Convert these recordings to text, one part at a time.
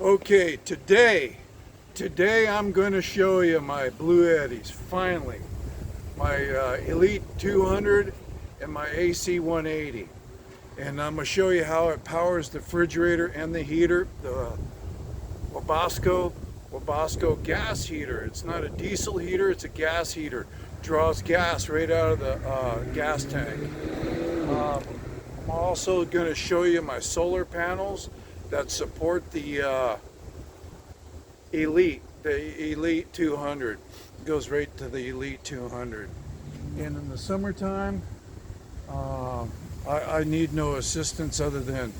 Okay, today I'm going to show you my Bluettis, finally. My Elite 200 and my AC 180. And I'm going to show you how it powers the refrigerator and the heater, the Wabasco gas heater. It's not a diesel heater, it's a gas heater. Draws gas right out of the gas tank. I'm also going to show you my solar panels that support the Elite 200. It goes right to the Elite 200. And in the summertime, I need no assistance other than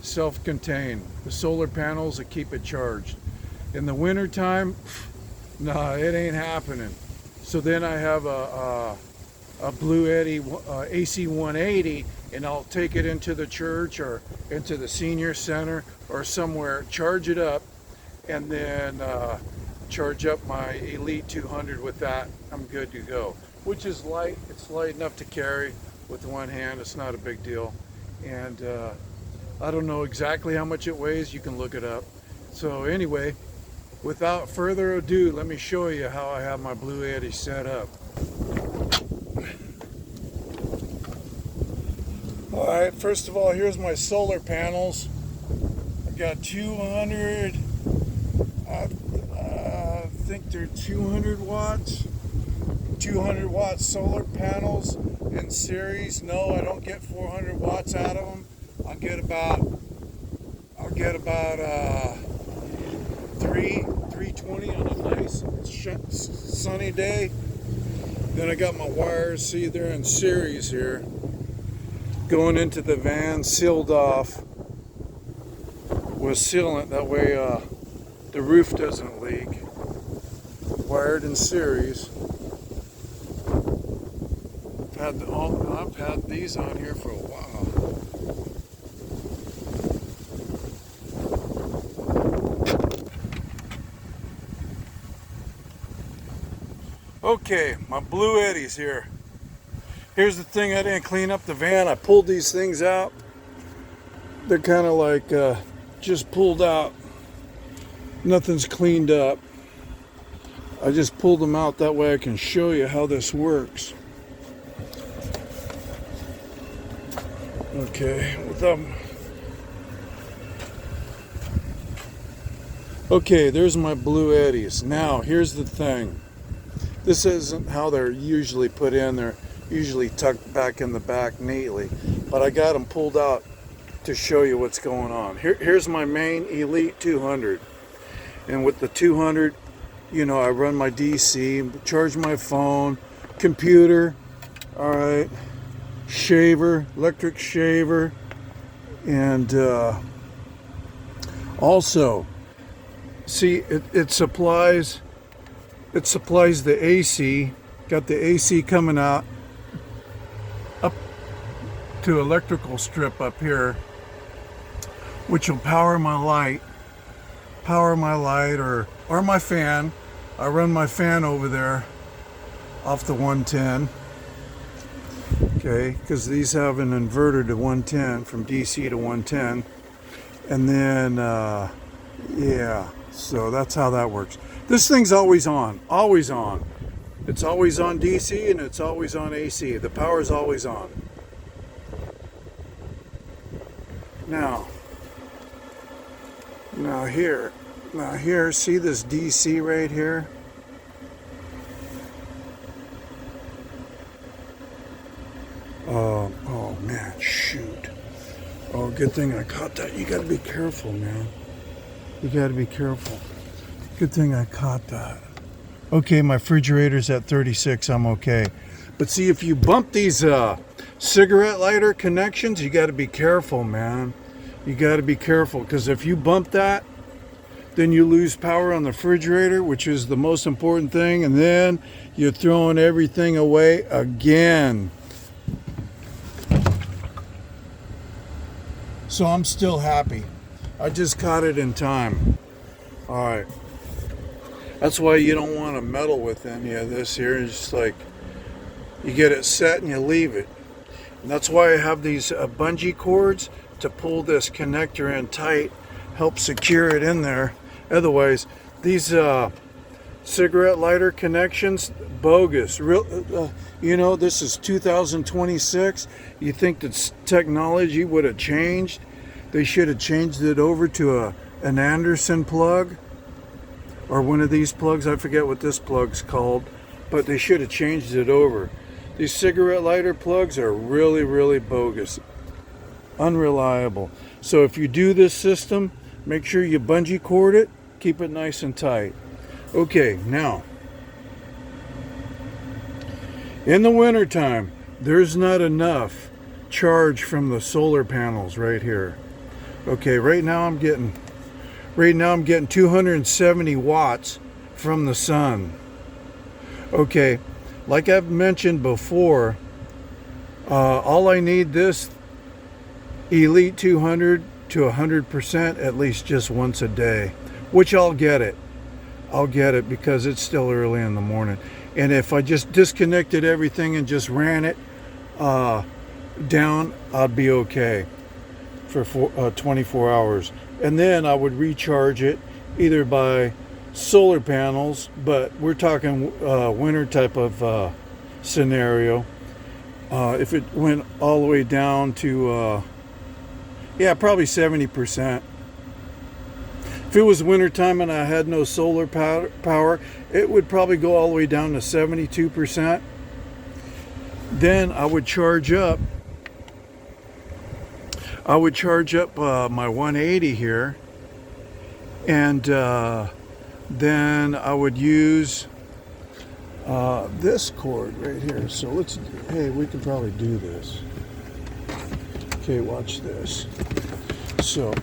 self-contained. The solar panels that keep it charged. In the wintertime, nah, it ain't happening. So then I have a Bluetti AC 180, and I'll take it into the church or into the senior center or somewhere, charge it up, and then charge up my Elite 200 with that. I'm good to go. Which is light. It's light enough to carry with one hand. It's not a big deal. And I don't know exactly how much it weighs. You can look it up. So anyway, without further ado, let me show you how I have my Bluetti set up. Alright, first of all, here's my solar panels. I've got 200, I think they're 200 watts. 200 watt solar panels in series. No, I don't get 400 watts out of them. I'll get about 320 on a nice sunny day. Then I got my wires, see they're in series here, going into the van, sealed off with sealant, that way the roof doesn't leak. Wired in series. I've had these on here for a while. Okay, my Bluettis here. Here's the thing, I didn't clean up the van. I pulled these things out. They're kind of like just pulled out. Nothing's cleaned up. I just pulled them out, that way I can show you how this works. Okay, okay, there's my Bluettis. Now, here's the thing. This isn't how they're usually put in. They're usually tucked back in the back neatly. But I got them pulled out to show you what's going on. Here's my main Elite 200. And with the 200, you know, I run my DC, charge my phone, computer, all right. Shaver, electric shaver, and also see it supplies the AC. Got the AC coming out up to electrical strip up here, which will power my light or my fan. I run my fan over there off the 110. Okay, because these have an inverter to 110, from DC to 110. And then, yeah, so that's how that works. This thing's always on, always on. It's always on DC and it's always on AC. The power's always on. Now here, see this DC right here? Oh man, shoot. Oh, good thing I caught that. You gotta be careful, man. You gotta be careful. Good thing I caught that. Okay, my refrigerator's at 36, I'm okay. But see, if you bump these cigarette lighter connections, you gotta be careful, man. You gotta be careful, because if you bump that, then you lose power on the refrigerator, which is the most important thing, and then you're throwing everything away again. So I'm still happy. I just caught it in time. All right. That's why you don't want to meddle with any of this here. It's just like you get it set and you leave it. And that's why I have these bungee cords to pull this connector in tight help secure it in there. Otherwise, these cigarette lighter connections, bogus. You know, this is 2026. You think that technology would have changed? They should have changed it over to an Anderson plug or one of these plugs. I forget what this plug's called, but they should have changed it over. These cigarette lighter plugs are really, really bogus, unreliable. So if you do this system, make sure you bungee cord it, keep it nice and tight. Okay, now, in the wintertime, there's not enough charge from the solar panels right here. Okay, right now I'm getting 270 watts from the sun. Okay, like I've mentioned before, all I need this Elite 200 to 100% at least just once a day, which I'll get it because it's still early in the morning. And if I just disconnected everything and just ran it down, I'd be okay for 24 hours. And then I would recharge it either by solar panels, but we're talking winter type of scenario. If it went all the way down to yeah, probably 70%. If it was wintertime and I had no solar power, it would probably go all the way down to 72%. Then I would charge up my 180 here, and then I would use this cord right here. So we can probably do this. Okay, watch this. So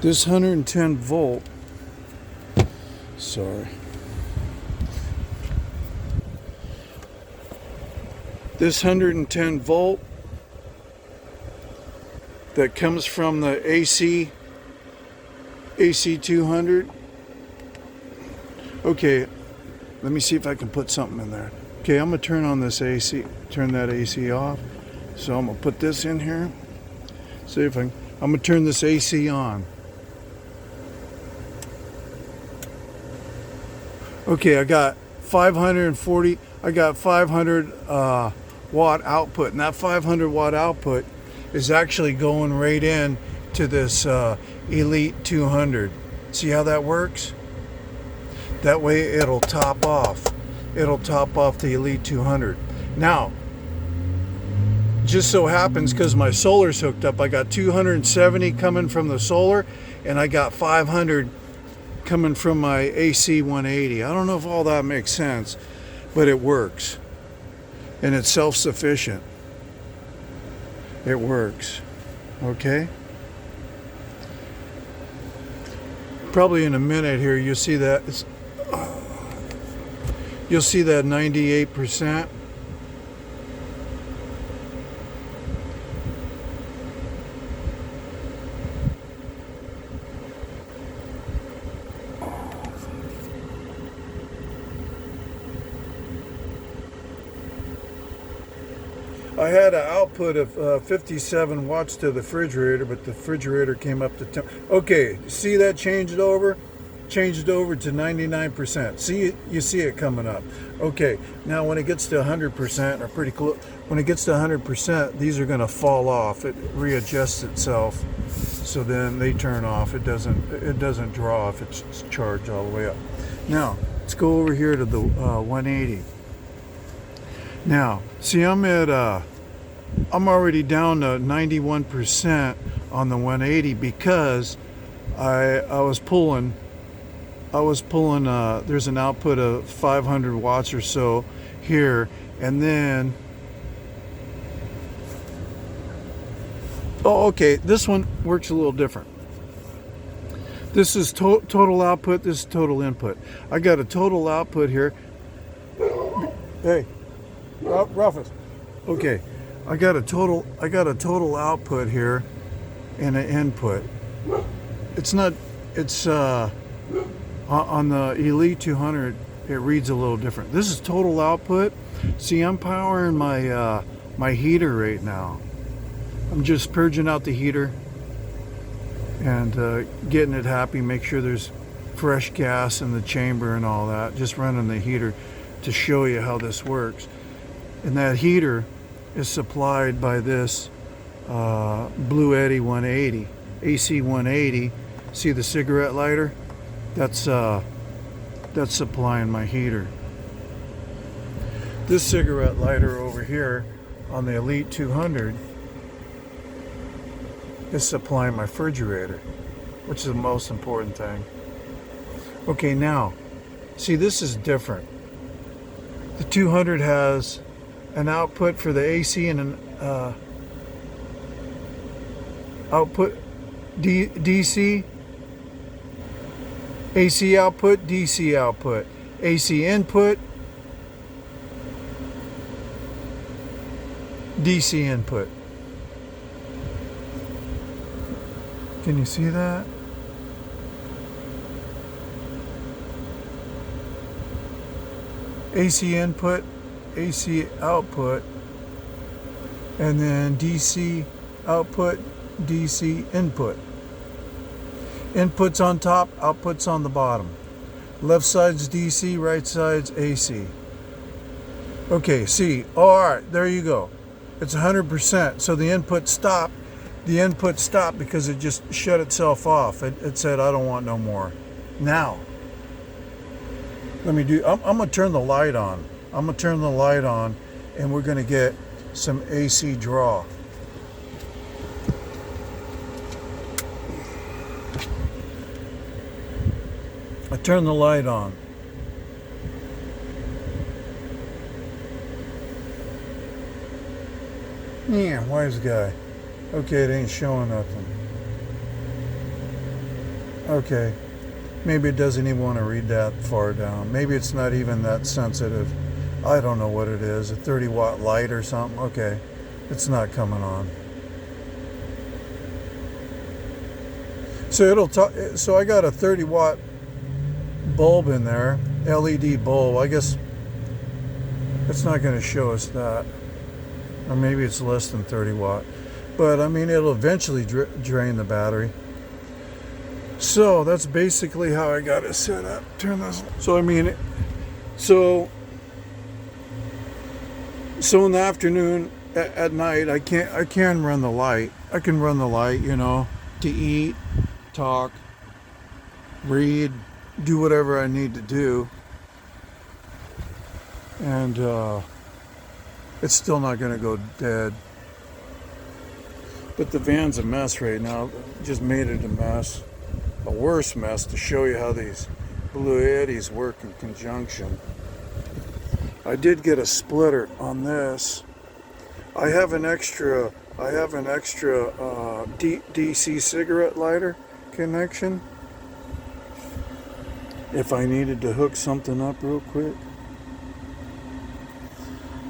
this 110 volt, this 110 volt that comes from the AC 200. Okay, let me see if I can put something in there. Okay, I'm gonna turn on this AC, turn that AC off. So I'm gonna put this in here. See if I'm gonna turn this AC on. Okay, I got 500 watt output, and that 500 watt output is actually going right in to this Elite 200. See how that works? That way it'll top off. It'll top off the Elite 200. Now, just so happens because my solar's hooked up, I got 270 coming from the solar, and I got 500 coming from my AC 180. I don't know if all that makes sense, but it works. And it's self-sufficient. It works. Okay? Probably in a minute here you'll see that 98%. I had an output of 57 watts to the refrigerator, but the refrigerator came up to 10. Okay, see that changed over to 99%. See, you see it coming up. Okay, now when it gets to 100% or pretty close, when it gets to 100%, these are going to fall off. It readjusts itself, so then they turn off. It doesn't draw if it's charged all the way up. Now let's go over here to the 180. Now, see, I'm already down to 91% on the 180 because I was pulling. There's an output of 500 watts or so here, and then. Oh, okay. This one works a little different. This is total output. This is total input. I got a total output here. Hey. Rufus. Okay, I got a total output here and an input. It's on the Elite 200 it reads a little different. This is total output. See, I'm powering my heater right now. I'm just purging out the heater. and getting it happy, make sure there's fresh gas in the chamber and all that. Just running the heater to show you how this works. And that heater is supplied by this Bluetti 180, AC 180. See the cigarette lighter? That's supplying my heater. This cigarette lighter over here on the Elite 200 is supplying my refrigerator, which is the most important thing. Okay, now, see, this is different. The 200 has an output for the AC and an output DC, AC output, DC output, AC input, DC input. Can you see that? AC input, AC output, and then DC output, DC input. Inputs on top, outputs on the bottom. Left side's DC, right side's AC. Okay, see, all right, there you go. It's 100%. So the input stopped. The input stopped because it just shut itself off. It said, I don't want no more. Now, I'm gonna turn the light on. I'm gonna turn the light on and we're gonna get some AC draw. I turn the light on. Yeah, wise guy. Okay, it ain't showing nothing. Okay. Maybe it doesn't even want to read that far down. Maybe it's not even that sensitive. I don't know what it is. A 30-watt light or something. Okay. It's not coming on. So I got a 30-watt bulb in there, LED bulb. I guess it's not going to show us that. Or maybe it's less than 30 watt. But I mean, it'll eventually drain the battery. So that's basically how I got it set up. Turn this. So I mean, so in the afternoon, at night, I can run the light. I can run the light, you know, to eat, talk, read, do whatever I need to do. And it's still not going to go dead. But the van's a mess right now. Just made it a mess. A worse mess to show you how these Bluettis work in conjunction. I did get a splitter on this. I have an extra DC cigarette lighter connection if I needed to hook something up real quick.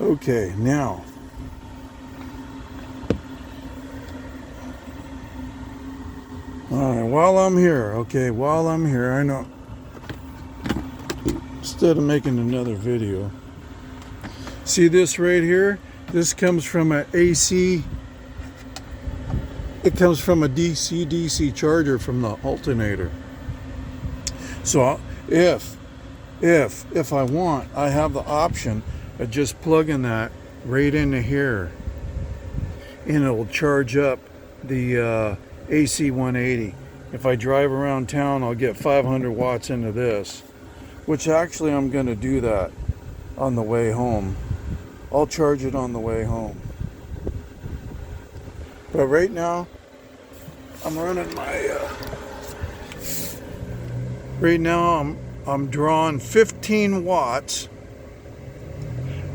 Okay, now while I'm here, I know, instead of making another video, see this right here? This comes from an AC, it comes from a DC charger from the Alternator. So if I want, I have the option of just plugging that right into here, and it will charge up the AC 180. If I drive around town, I'll get 500 watts into this, which actually I'm going to do that on the way home. I'll charge it on the way home. But right now, I'm running my, right now I'm drawing 15 watts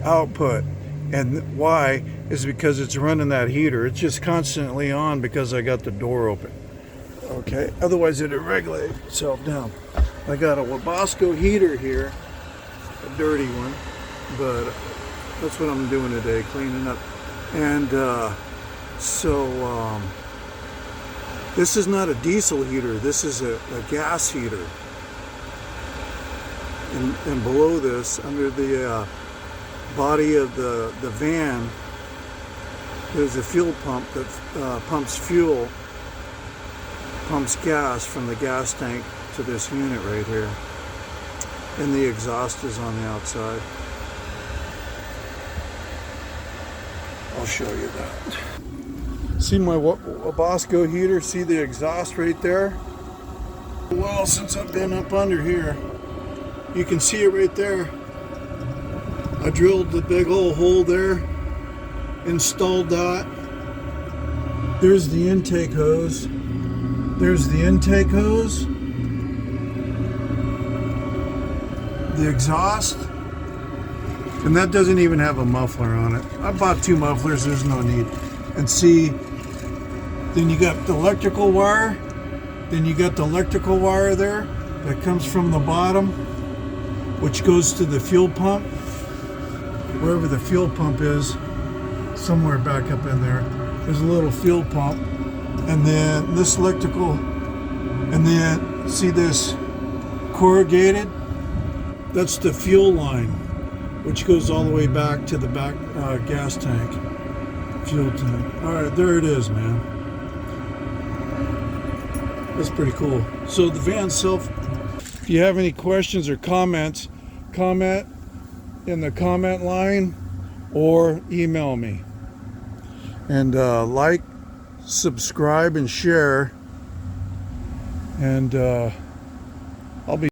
output. And why is because it's running that heater. It's just constantly on because I got the door open. Okay, otherwise it'd regulate itself down. I got a Wabasco heater here, a dirty one, but that's what I'm doing today, cleaning up. And this is not a diesel heater, this is a gas heater. And below this, under the body of the van, there's a fuel pump that pumps fuel pumps gas from the gas tank to this unit right here. And the exhaust is on the outside. I'll show you that. See my Wabasco heater? See the exhaust right there? Well, since I've been up under here, you can see it right there. I drilled the big old hole there, installed that. There's the intake hose. There's the intake hose. The exhaust. And that doesn't even have a muffler on it. I bought 2 mufflers, there's no need. And see, then you got the electrical wire. Then you got the electrical wire there that comes from the bottom, which goes to the fuel pump. Wherever the fuel pump is, somewhere back up in there, there's a little fuel pump. And then this electrical, and then see this corrugated? That's the fuel line, which goes all the way back to the back gas tank, fuel tank. All right, there it is, man. That's pretty cool. So the van itself, if you have any questions or comments, comment in the comment line or email me. And like, subscribe, and share. And